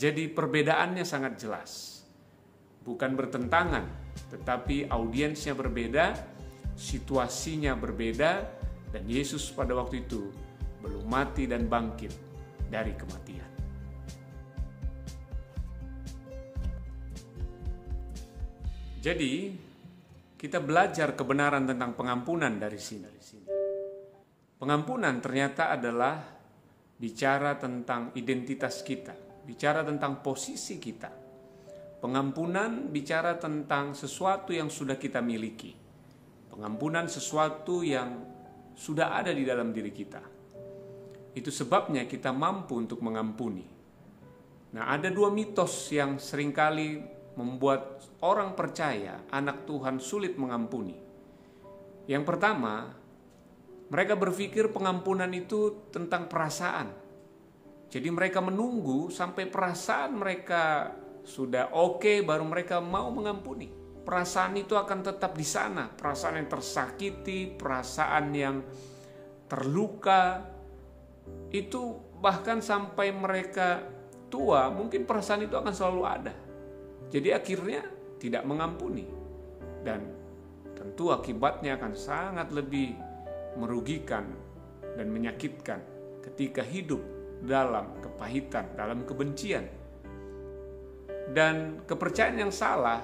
Jadi perbedaannya sangat jelas. Bukan bertentangan, tetapi audiensnya berbeda, situasinya berbeda, dan Yesus pada waktu itu belum mati dan bangkit dari kematian. Jadi, kita belajar kebenaran tentang pengampunan dari sini. Pengampunan ternyata adalah bicara tentang identitas kita, bicara tentang posisi kita. Pengampunan bicara tentang sesuatu yang sudah kita miliki. Pengampunan sesuatu yang sudah ada di dalam diri kita. Itu sebabnya kita mampu untuk mengampuni. Nah, ada dua mitos yang seringkali membuat orang percaya anak Tuhan sulit mengampuni. Yang pertama, mereka berpikir pengampunan itu tentang perasaan. Jadi mereka menunggu sampai perasaan mereka sudah oke, baru mereka mau mengampuni. Perasaan itu akan tetap di sana, perasaan yang tersakiti, perasaan yang terluka. Itu bahkan sampai mereka tua, mungkin perasaan itu akan selalu ada. Jadi akhirnya tidak mengampuni. Dan tentu akibatnya akan sangat lebih merugikan dan menyakitkan ketika hidup dalam kepahitan, dalam kebencian. Dan kepercayaan yang salah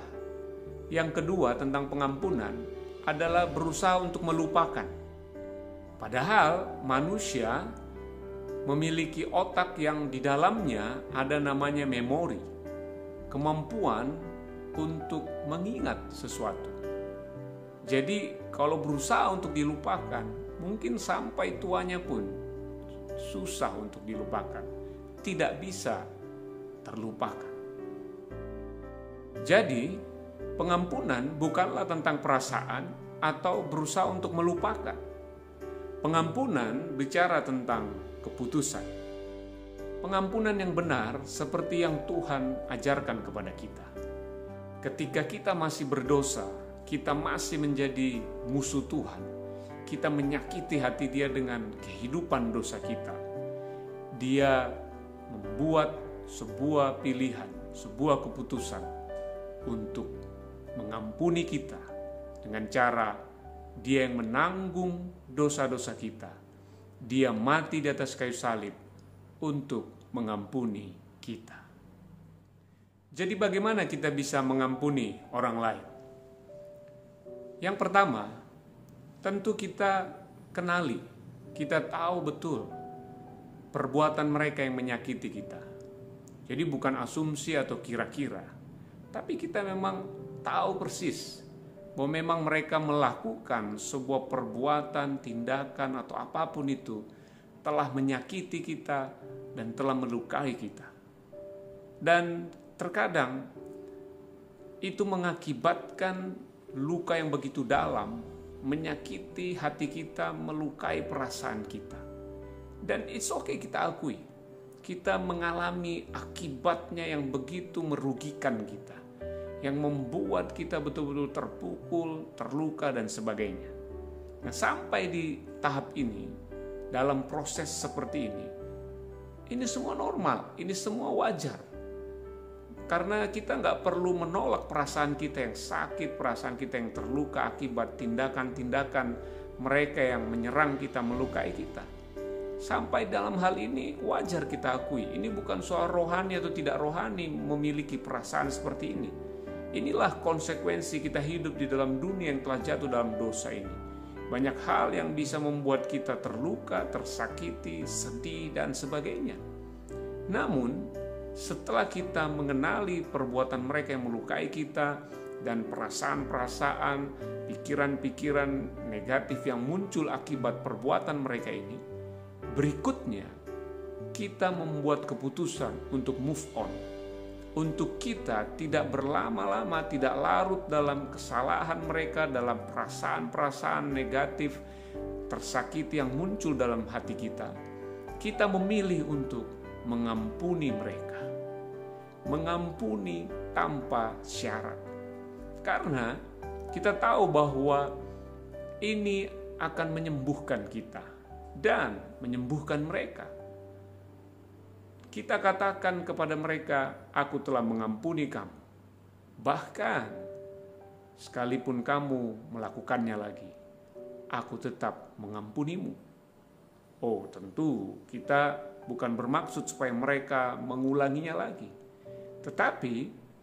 yang kedua tentang pengampunan adalah berusaha untuk melupakan. Padahal manusia memiliki otak yang di dalamnya ada namanya memori, kemampuan untuk mengingat sesuatu. Jadi kalau berusaha untuk dilupakan, mungkin sampai tuanya pun susah untuk dilupakan, tidak bisa terlupakan. Jadi pengampunan bukanlah tentang perasaan atau berusaha untuk melupakan. Pengampunan bicara tentang keputusan. Pengampunan yang benar seperti yang Tuhan ajarkan kepada kita. Ketika kita masih berdosa, kita masih menjadi musuh Tuhan, kita menyakiti hati Dia dengan kehidupan dosa kita. Dia membuat sebuah pilihan, sebuah keputusan untuk mengampuni kita dengan cara Dia yang menanggung dosa-dosa kita. Dia mati di atas kayu salib untuk mengampuni kita. Jadi bagaimana kita bisa mengampuni orang lain? Yang pertama, tentu kita kenali, kita tahu betul perbuatan mereka yang menyakiti kita. Jadi bukan asumsi atau kira-kira, tapi kita memang tahu persis bahwa memang mereka melakukan sebuah perbuatan, tindakan atau apapun itu telah menyakiti kita dan telah melukai kita. Dan terkadang itu mengakibatkan luka yang begitu dalam, menyakiti hati kita, melukai perasaan kita. Dan it's okay kita akui, kita mengalami akibatnya yang begitu merugikan kita, yang membuat kita betul-betul terpukul, terluka, dan sebagainya. Nah, sampai di tahap ini, dalam proses seperti ini semua normal, ini semua wajar. Karena kita nggak perlu menolak perasaan kita yang sakit, perasaan kita yang terluka akibat tindakan-tindakan mereka yang menyerang kita, melukai kita. Sampai dalam hal ini wajar kita akui, ini bukan soal rohani atau tidak rohani memiliki perasaan seperti ini. Inilah konsekuensi kita hidup di dalam dunia yang telah jatuh dalam dosa ini. Banyak hal yang bisa membuat kita terluka, tersakiti, sedih, dan sebagainya. Namun, setelah kita mengenali perbuatan mereka yang melukai kita dan perasaan-perasaan, pikiran-pikiran negatif yang muncul akibat perbuatan mereka ini, berikutnya kita membuat keputusan untuk move on. Untuk kita tidak berlama-lama, tidak larut dalam kesalahan mereka, dalam perasaan-perasaan negatif, tersakiti yang muncul dalam hati kita. Kita memilih untuk mengampuni mereka. Mengampuni tanpa syarat. Karena kita tahu bahwa ini akan menyembuhkan kita dan menyembuhkan mereka. kita katakan kepada mereka, aku telah mengampuni kamu. Bahkan, sekalipun kamu melakukannya lagi, aku tetap mengampunimu. Oh, tentu kita bukan bermaksud supaya mereka mengulanginya lagi. Tetapi,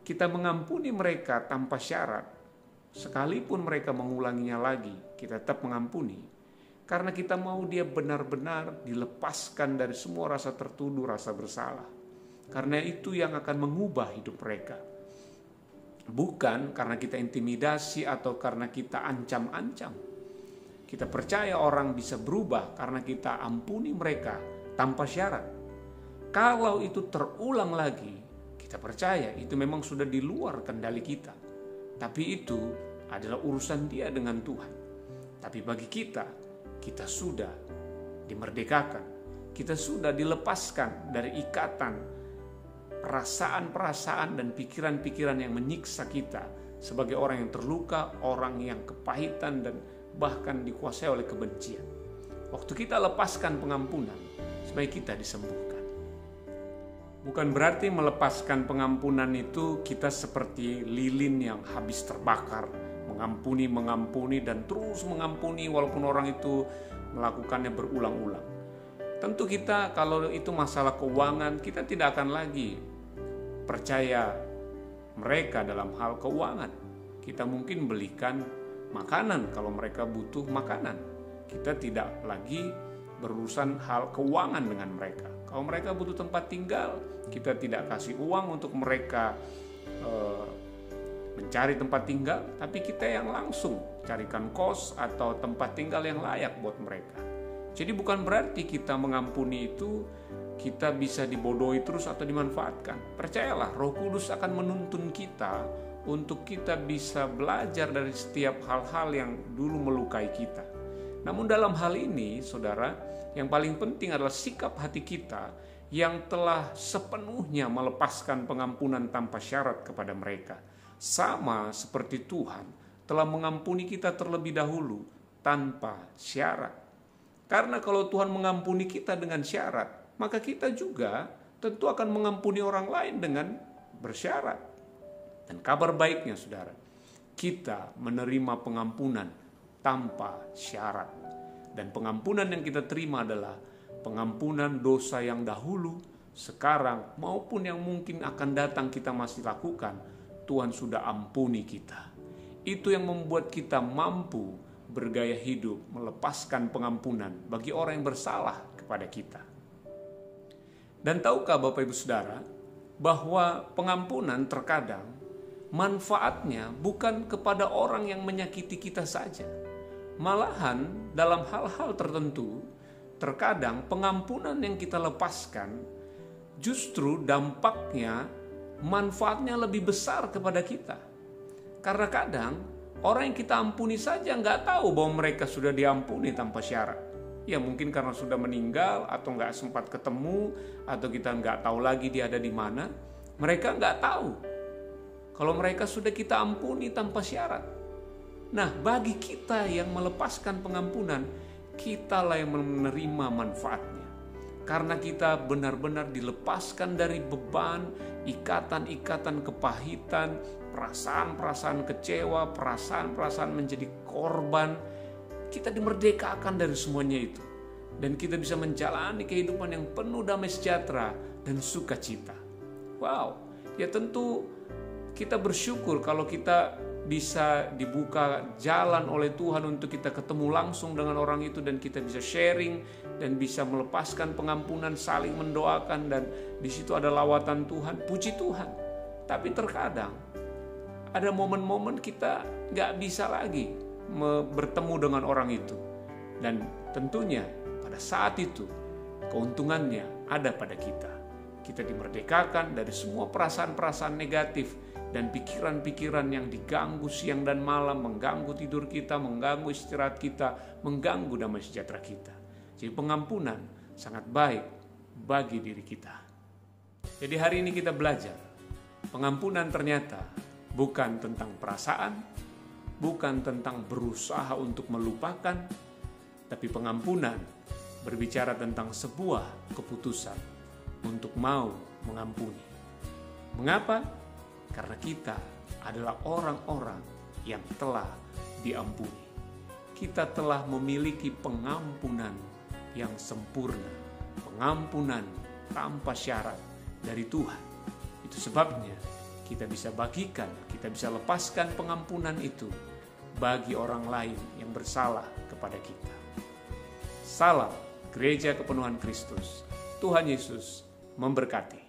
kita mengampuni mereka tanpa syarat. Sekalipun mereka mengulanginya lagi, kita tetap mengampuni. Karena kita mau dia benar-benar dilepaskan dari semua rasa tertuduh, rasa bersalah. Karena itu yang akan mengubah hidup mereka. Bukan karena kita intimidasi atau karena kita ancam-ancam. Kita percaya orang bisa berubah karena kita ampuni mereka tanpa syarat. Kalau itu terulang lagi, kita percaya itu memang sudah di luar kendali kita. Tapi itu adalah urusan dia dengan Tuhan. Tapi bagi kita sudah dimerdekakan. Kita sudah dilepaskan dari ikatan perasaan-perasaan dan pikiran-pikiran yang menyiksa kita sebagai orang yang terluka, orang yang kepahitan dan bahkan dikuasai oleh kebencian. Waktu kita lepaskan pengampunan, supaya kita disembuhkan. Bukan berarti melepaskan pengampunan itu kita seperti lilin yang habis terbakar, mengampuni dan terus mengampuni walaupun orang itu melakukannya berulang-ulang. Tentu kita kalau itu masalah keuangan, kita tidak akan lagi percaya mereka dalam hal keuangan. Kita mungkin belikan makanan kalau mereka butuh makanan. Kita tidak lagi berurusan hal keuangan dengan mereka. Kalau mereka butuh tempat tinggal, kita tidak kasih uang untuk mereka mencari tempat tinggal, tapi kita yang langsung carikan kos atau tempat tinggal yang layak buat mereka. Jadi bukan berarti kita mengampuni itu kita bisa dibodohi terus atau dimanfaatkan. Percayalah, Roh Kudus akan menuntun kita untuk kita bisa belajar dari setiap hal-hal yang dulu melukai kita. Namun dalam hal ini, saudara, yang paling penting adalah sikap hati kita yang telah sepenuhnya melepaskan pengampunan tanpa syarat kepada mereka. Sama seperti Tuhan telah mengampuni kita terlebih dahulu tanpa syarat. Karena kalau Tuhan mengampuni kita dengan syarat, maka kita juga tentu akan mengampuni orang lain dengan bersyarat. Dan kabar baiknya, saudara, kita menerima pengampunan tanpa syarat. Dan pengampunan yang kita terima adalah pengampunan dosa yang dahulu, sekarang, maupun yang mungkin akan datang kita masih lakukan. Tuhan sudah ampuni kita. Itu yang membuat kita mampu bergaya hidup, melepaskan pengampunan bagi orang yang bersalah kepada kita. Dan tahukah Bapak Ibu Saudara, bahwa pengampunan terkadang manfaatnya bukan kepada orang yang menyakiti kita saja. Malahan dalam hal-hal tertentu, terkadang pengampunan yang kita lepaskan justru dampaknya, manfaatnya lebih besar kepada kita. Karena kadang orang yang kita ampuni saja nggak tahu bahwa mereka sudah diampuni tanpa syarat. Ya mungkin karena sudah meninggal atau nggak sempat ketemu atau kita nggak tahu lagi dia ada di mana. Mereka nggak tahu kalau mereka sudah kita ampuni tanpa syarat. Nah, bagi kita yang melepaskan pengampunan, kitalah yang menerima manfaatnya. Karena kita benar-benar dilepaskan dari beban, ikatan-ikatan kepahitan, perasaan-perasaan kecewa, perasaan-perasaan menjadi korban. Kita dimerdekakan dari semuanya itu. Dan kita bisa menjalani kehidupan yang penuh damai sejahtera dan sukacita. Wow, ya tentu kita bersyukur kalau kita bisa dibuka jalan oleh Tuhan untuk kita ketemu langsung dengan orang itu dan kita bisa sharing dan bisa melepaskan pengampunan, saling mendoakan, dan di situ ada lawatan Tuhan, puji Tuhan. Tapi terkadang ada momen-momen kita nggak bisa lagi bertemu dengan orang itu, dan tentunya pada saat itu keuntungannya ada pada kita. Kita dimerdekakan dari semua perasaan-perasaan negatif dan pikiran-pikiran yang diganggu siang dan malam, mengganggu tidur kita, mengganggu istirahat kita, mengganggu damai sejahtera kita. Jadi pengampunan sangat baik bagi diri kita. Jadi hari ini kita belajar, pengampunan ternyata bukan tentang perasaan, bukan tentang berusaha untuk melupakan, tapi pengampunan berbicara tentang sebuah keputusan untuk mau mengampuni. Mengapa? Karena kita adalah orang-orang yang telah diampuni. Kita telah memiliki pengampunan yang sempurna, pengampunan tanpa syarat dari Tuhan. Itu sebabnya kita bisa bagikan, kita bisa lepaskan pengampunan itu bagi orang lain yang bersalah kepada kita. Salam Gereja Kepenuhan Kristus. Tuhan Yesus memberkati.